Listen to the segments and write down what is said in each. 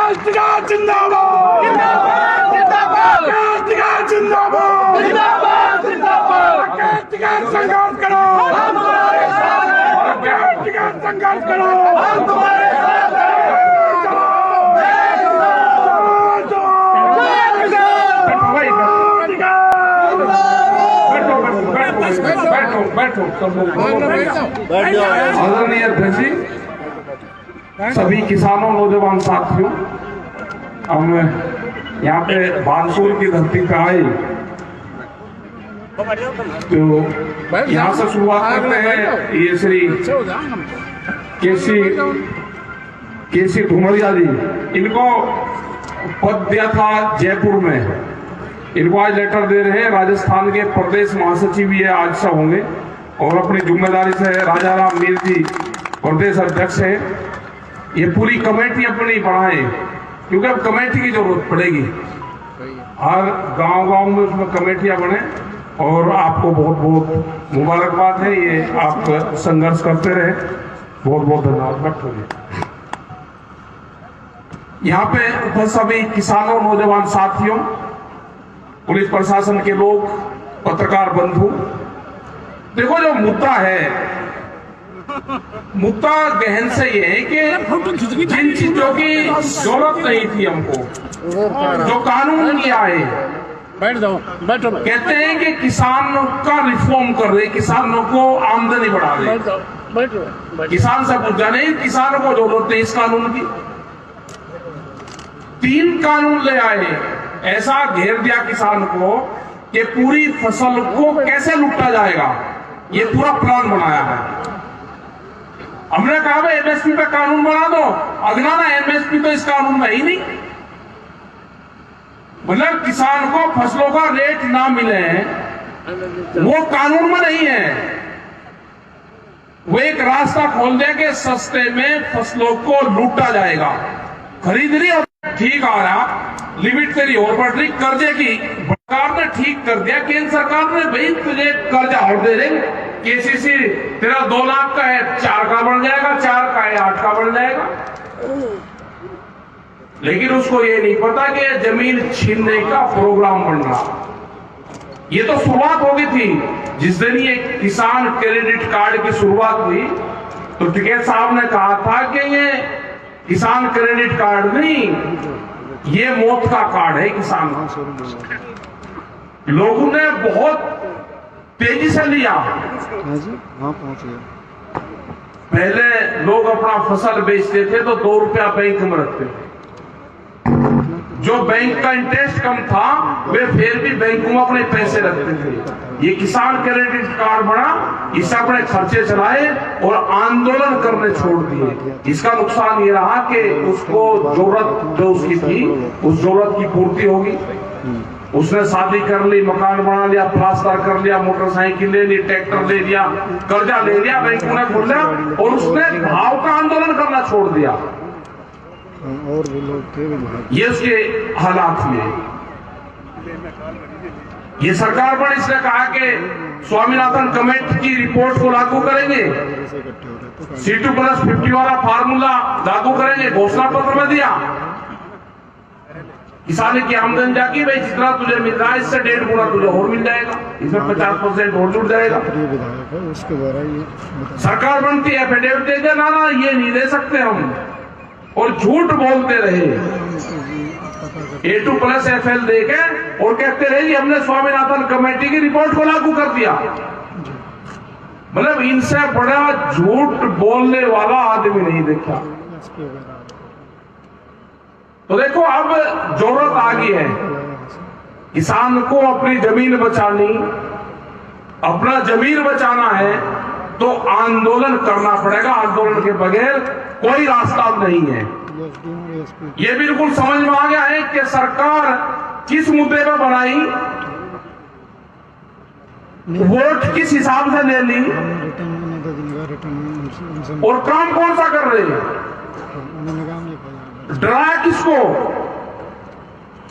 कास्टकार जिंदाबाद जिंदाबाद जिंदाबाद कास्टकार जिंदाबाद जिंदाबाद जिंदाबाद कास्टकार संघर्ष करो हम तुम्हारे साथ हैं कास्टकार संघर्ष करो हम तुम्हारे साथ हैं बैठो आदरणीय अध्यक्ष जी, सभी किसानों नौजवान साथियों, हम यहाँ पे बानसूर की धरती पे आए तो यहाँ से शुरुआत करते हैं। ये श्री केसी धुमरिया जी, इनको पद दिया था जयपुर में, इनको आज लेटर दे रहे हैं। राजस्थान के प्रदेश महासचिव ये आज से होंगे और अपनी जिम्मेदारी से राजा राम मीर जी प्रदेश अध्यक्ष है। ये पूरी कमेटी अपनी बढ़ाए क्योंकि अब कमेटी की जरूरत पड़ेगी, हर गांव में उसमें कमेटियां बने। और आपको बहुत बहुत मुबारकबाद है, ये आप संघर्ष करते रहे, बहुत बहुत धन्यवाद। बैठोगे यहाँ पे सभी किसानों नौजवान साथियों, पुलिस प्रशासन के लोग, पत्रकार बंधु, देखो जो मुद्दा है, मुद्दा गहन से ये है कि जिन चीजों की जरूरत नहीं थी हमको, जो कानून नहीं आए, बैठ जाओ, बैठो। कहते हैं कि किसानों का रिफॉर्म कर रहे, किसानों को आमदनी बढ़ा रहे, बैठो। किसान से पूछा नहीं, किसानों को जरूरत है इस कानून की। 3 कानून ले आए, ऐसा घेर दिया किसान को कि पूरी फसल को कैसे लूटा जाएगा, ये पूरा प्लान बनाया है। हमने कहा भाई एमएसपी पे कानून बना दो, अगला ना एमएसपी तो इस कानून में ही नहीं, मतलब किसान को फसलों का रेट ना मिले वो कानून में नहीं है। वो एक रास्ता खोल दिया कि सस्ते में फसलों को लूटा जाएगा, खरीद रही और ठीक आ रहा, लिमिट तेरी और बढ़ रही, कर्जे की सरकार ने ठीक कर दिया, केंद्र सरकार ने भाई तुझे कर्जा और दे देंगे, केसीसी तेरा 2 लाख का है 4 का बढ़ जाएगा, 4 का है 8 का बढ़ जाएगा। लेकिन उसको ये नहीं पता कि जमीन छीनने का प्रोग्राम बन रहा। ये तो शुरुआत हो गई थी जिस दिन ये किसान क्रेडिट कार्ड की शुरुआत हुई, तो टिकैत साहब ने कहा था कि ये किसान क्रेडिट कार्ड नहीं, ये मौत का कार्ड है किसान। लोगों ने बहुत तेजी से लिया। पहले लोग अपना फसल बेचते थे तो 2 रुपया बैंक में रखते थे, जो बैंक का इंटरेस्ट कम था वे फिर भी बैंकों में अपने पैसे रखते थे। ये किसान क्रेडिट कार्ड बना, इससे अपने खर्चे चलाए और आंदोलन करने छोड़ दिए। इसका नुकसान ये रहा कि उसको जरूरत जो उसकी थी उस जरूरत की पूर्ति होगी, उसने शादी कर ली, मकान बना लिया, प्लास्टर कर लिया, मोटरसाइकिल ले ली, ट्रैक्टर ले लिया, कर्जा ले लिया, बैंकों ने खोल लिया और उसने भाव का आंदोलन करना छोड़ दिया। और भी लोग थे, ये उसके हालात हुए। ये सरकार पर इसने कहा कि स्वामीनाथन कमेटी की रिपोर्ट को लागू करेंगे, C2+50 वाला फार्मूला लागू करेंगे, घोषणा पत्र में दिया। किसानी की आमदनी जाकी भाई जितना तुझे मिल रहा है इससे 1.5 गुना तुझे और मिल जाएगा, इसमें 50% और जुड़ जाएगा। उसके द्वारा ये सरकार बनती है, एफिडेविट दे दे, ना ये नहीं दे सकते हम, और झूठ बोलते रहे। A2+FL देके और कहते रहे कि हमने स्वामीनाथन कमेटी की रिपोर्ट को लागू कर दिया। मतलब इनसे बड़ा झूठ बोलने वाला आदमी नहीं देखा। तो देखो अब जरूरत आ गई है, किसान को अपनी जमीन बचानी, अपना जमीन बचाना है तो आंदोलन करना पड़ेगा। आंदोलन के बगैर कोई रास्ता नहीं है। ये बिल्कुल समझ में आ गया है कि सरकार किस मुद्दे पर बनाई, वोट किस हिसाब से ले ली और काम कौन सा कर रहे हैं। डराया किसको?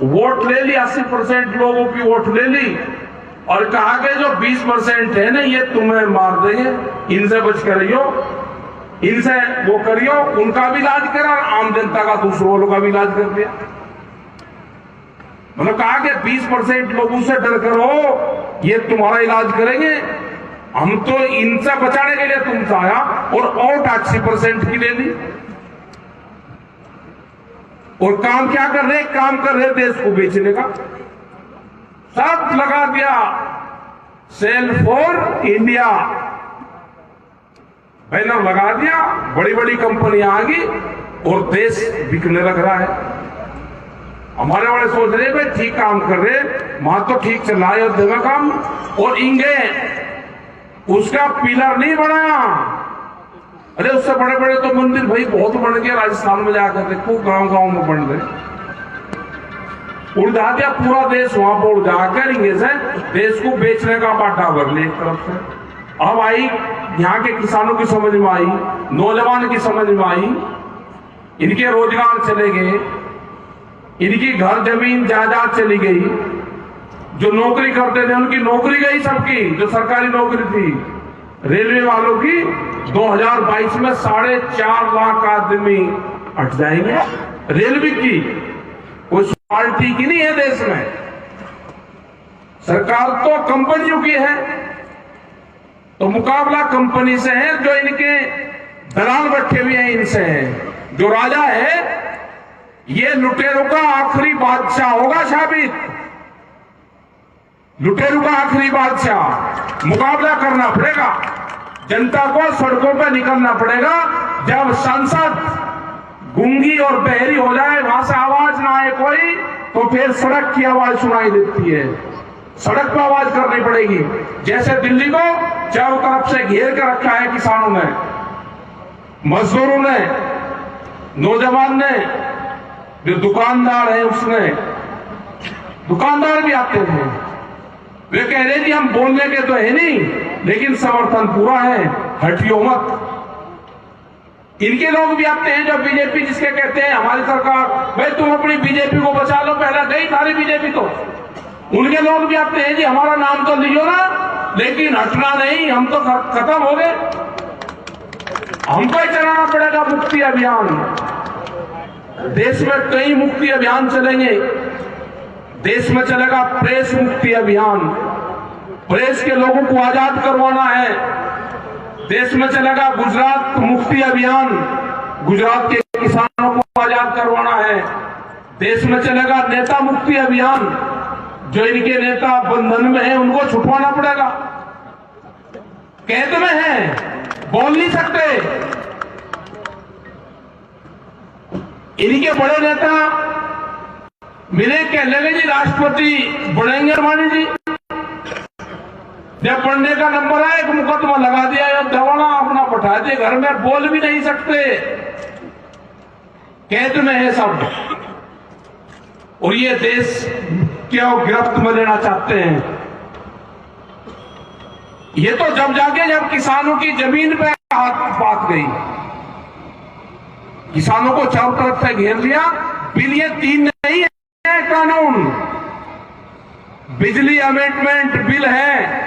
वोट ले ली, 80% लोगों की वोट ले ली और कहा कि जो 20% है ना ये तुम्हें मार देंगे, इनसे बच कर रहियो। इनसे वो करियो, उनका भी इलाज करा और आम जनता का दूसरों वालों का भी इलाज कर दिया। मैंने कहा कि 20% लोगों से डर करो, ये तुम्हारा इलाज करेंगे, हम तो इनसे बचाने के लिए तुमसे आया और 80% की ले ली। और काम क्या कर रहे? काम कर रहे देश को बेचने का। सब लगा दिया सेल फॉर इंडिया, बैनर लगा दिया, बड़ी बड़ी कंपनियां आ गई और देश बिकने लग रहा है। हमारे वाले सोच रहे भाई ठीक काम कर रहे, वहां तो ठीक चल रहा है अयोध्या में काम, और इंगे उसका पिलर नहीं बनाया। अरे उससे बड़े बड़े तो मंदिर भाई बहुत बन गए, राजस्थान में जाकर देखो गांव गांव में बन गए। उड़ा दिया पूरा देश, वहां पर उड़ाकर इंगे से देश को बेचने का बाटा भर लिया एक तरफ से। अब आई यहाँ के किसानों की समझ में आई, नौजवान की समझ में आई, इनके रोजगार चले गए, इनकी घर जमीन जायदाद चली गई, जो नौकरी करते थे उनकी नौकरी गई सबकी, जो सरकारी नौकरी थी। रेलवे वालों की 2022 में 4.5 लाख आदमी हट जाएंगे। रेलवे की कोई पार्टी की नहीं है देश में, सरकार तो कंपनियों की है, तो मुकाबला कंपनी से है, जो इनके दलाल बैठे हुए हैं इनसे है। जो राजा है ये लुटेरों का आखिरी बादशाह होगा साबित, लुटेरों का आखिरी बादशाह। मुकाबला करना पड़ेगा, जनता को सड़कों पर निकलना पड़ेगा। जब संसद गूंगी और बहरी हो जाए, वहां से आवाज ना आए कोई, तो फिर सड़क की आवाज सुनाई देती है, सड़क पर आवाज करनी पड़ेगी। जैसे दिल्ली को चारों तरफ से घेर कर रखा है किसानों ने, मजदूरों ने, नौजवान ने, जो दुकानदार है उसने। दुकानदार भी आते थे, वे कह रहे जी हम बोलने के तो है नहीं, लेकिन समर्थन पूरा है, हटियो मत। इनके लोग भी आते हैं जो बीजेपी जिसके कहते हैं हमारी सरकार, भाई तुम अपनी बीजेपी को बचा लो, पहले गई सारी बीजेपी तो। उनके लोग भी आते हैं जी हमारा नाम तो लियो ना, लेकिन हटना नहीं, हम तो खत्म हो गए, हमको ही चलाना पड़ेगा मुक्ति अभियान। देश में कई मुक्ति अभियान चलेंगे। देश में चलेगा प्रेस मुक्ति अभियान, प्रेस के लोगों को आजाद करवाना है। देश में चलेगा गुजरात मुक्ति अभियान, गुजरात के किसानों को आजाद करवाना है। देश में चलेगा नेता मुक्ति अभियान, जो इनके नेता बंधन में हैं उनको छुटवाना पड़ेगा। कैद में हैं, बोल नहीं सकते। इनके बड़े नेता मेरे कह लगे जी राष्ट्रपति बनेंगे मानी जी, जब बनने का नंबर आया एक मुकदमा लगा दिया, दवाना अपना बैठा दिए घर में, बोल भी नहीं सकते, कैद में है सब। और ये देश क्या गिरफ्त में लेना चाहते हैं। ये तो जब जाके जब किसानों की जमीन पे हाथ बात गई, किसानों को चारों तरफ से घेर लिया। बिल ये 3 नहीं है कानून, बिजली अमेंडमेंट बिल है।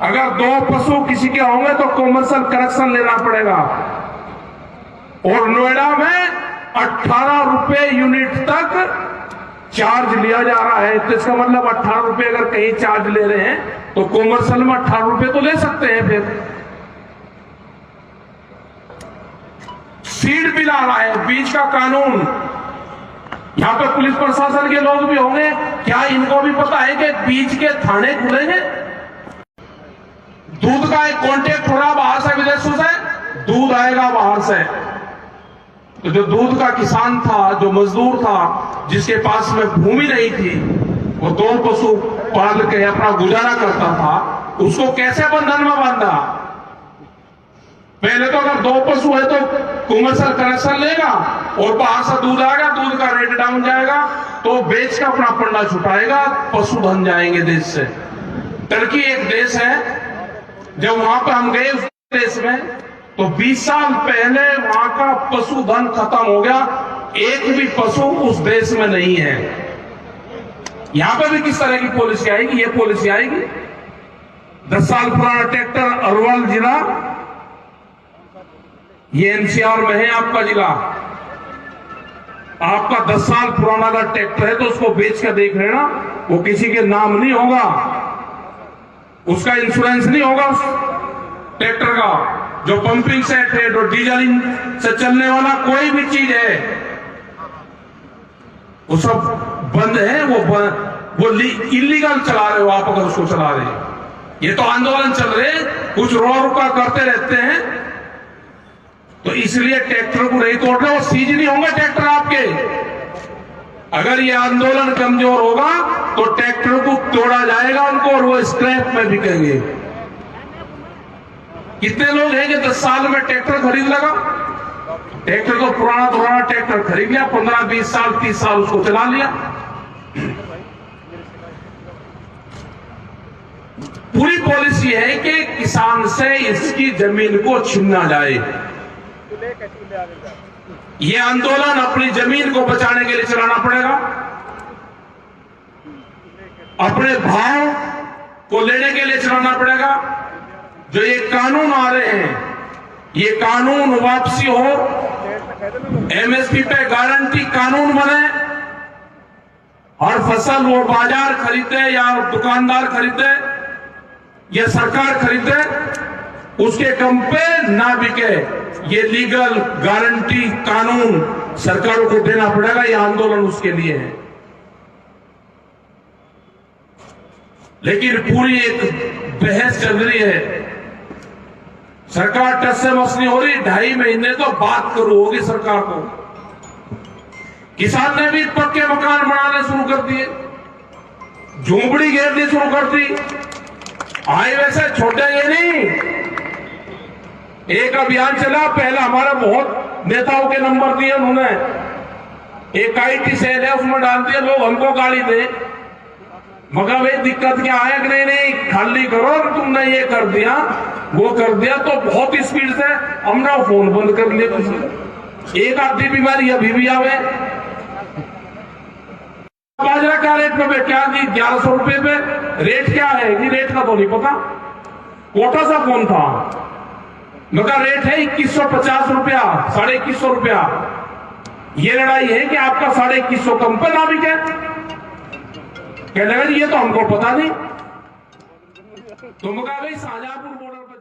अगर 2 पशु किसी के होंगे तो कॉमर्शियल कनेक्शन लेना पड़ेगा। और नोएडा में 18 रुपए यूनिट तक चार्ज लिया जा रहा है। तो इसका मतलब 18 रुपए अगर कहीं चार्ज ले रहे हैं तो कॉमर्शियल में 18 रुपए तो ले सकते हैं। फिर सीड बिल आ रहा है, बीज का कानून। यहां पे पुलिस प्रशासन के लोग भी होंगे, क्या इनको भी पता है कि बीज के थाने खुलेंगे? दूध का एक कॉन्ट्रैक्ट हो रहा बाहर से, विदेशों से दूध आएगा बाहर से। तो जो दूध का किसान था, जो मजदूर था, जिसके पास में भूमि नहीं थी, वो 2 पशु पाल के अपना गुजारा करता था, उसको कैसे बंधन में बांधा? पहले तो अगर 2 पशु है तो कॉमर्शियल कनेक्शन लेगा और बाहर से दूध आएगा, दूध का रेट डाउन जाएगा, तो बेच कर अपना पन्ना छुपाएगा, पशु धन जाएंगे देश से। टर्की एक देश है, जब वहां पर हम गए उस देश में तो 20 साल पहले वहां का पशुधन खत्म हो गया, एक भी पशु उस देश में नहीं है। यहां पे भी किस तरह की पॉलिसी आएगी? ये पॉलिसी आएगी। 10 साल पुराना ट्रैक्टर अरवल जिला ये एनसीआर में है आपका जिला। आपका 10 साल पुराना अगर ट्रैक्टर है तो उसको बेच कर देख लेना, वो किसी के नाम नहीं होगा, उसका इंश्योरेंस नहीं होगा उस ट्रैक्टर का। जो पंपिंग सेट है, जो डीजल से चलने वाला कोई भी चीज है, वो सब बंद है। वो इलीगल चला रहे हो आप अगर उसको चला रहे हो। ये तो आंदोलन चल रहे, कुछ रोका रुका करते रहते हैं, तो इसलिए ट्रैक्टर को नहीं तोड़ रहे। वो सीज नहीं होंगे ट्रैक्टर आपके। अगर ये आंदोलन कमजोर होगा तो ट्रैक्टर को तोड़ा जाएगा उनको, और वो स्क्रैप में बिकेंगे। कितने लोग हैं कि 10 साल में ट्रैक्टर खरीद लगा? ट्रैक्टर तो पुराना ट्रैक्टर खरीद लिया, 15, 20 साल, 30 साल उसको चला लिया। पूरी पॉलिसी है कि किसान से इसकी जमीन को छीना जाए। ये आंदोलन अपनी जमीन को बचाने के लिए चलाना पड़ेगा, अपने भाव को लेने के लिए चलाना पड़ेगा। जो ये कानून आ रहे हैं, ये कानून वापसी हो, एमएसपी पे गारंटी कानून बने, हर फसल वो बाजार खरीदे या दुकानदार खरीदे या सरकार खरीदे, उसके कम पे ना बिके। ये लीगल गारंटी कानून सरकारों को देना पड़ेगा। ये आंदोलन उसके लिए है। लेकिन पूरी एक बहस चल रही है, सरकार टस से मस नहीं हो रही। 2.5 महीने तो बात करो होगी सरकार को। किसान ने भी पक्के मकान बनाने शुरू कर दिए, झोंपड़ी घेरनी शुरू कर दी। हाईवे से छोड़ेंगे नहीं। एक अभियान चला, पहला हमारा बहुत नेताओं के नंबर दिए उन्होंने, एक आईटी सेल है उसमें डाल दिया, लोग हमको गाली दे, मगर भाई दिक्कत क्या है कि नहीं खाली करो, तुमने ये कर दिया वो कर दिया, तो बहुत स्पीड से हमने फोन बंद कर लिया। एक आधी बीमारी अभी भी आवे। बाजरा क्या रेट पे, क्या दी 1100 रुपए पे, रेट क्या है कि रेट का तो नहीं पता। कोटा सा फोन था, मगर रेट है 2150 रुपया, 2150 रुपया। ये लड़ाई है कि आपका 2150 कम पे ना बिके। कहने लगा ये तो हमको पता नहीं। तो मगर भाई शाहजहांपुर बॉर्डर पर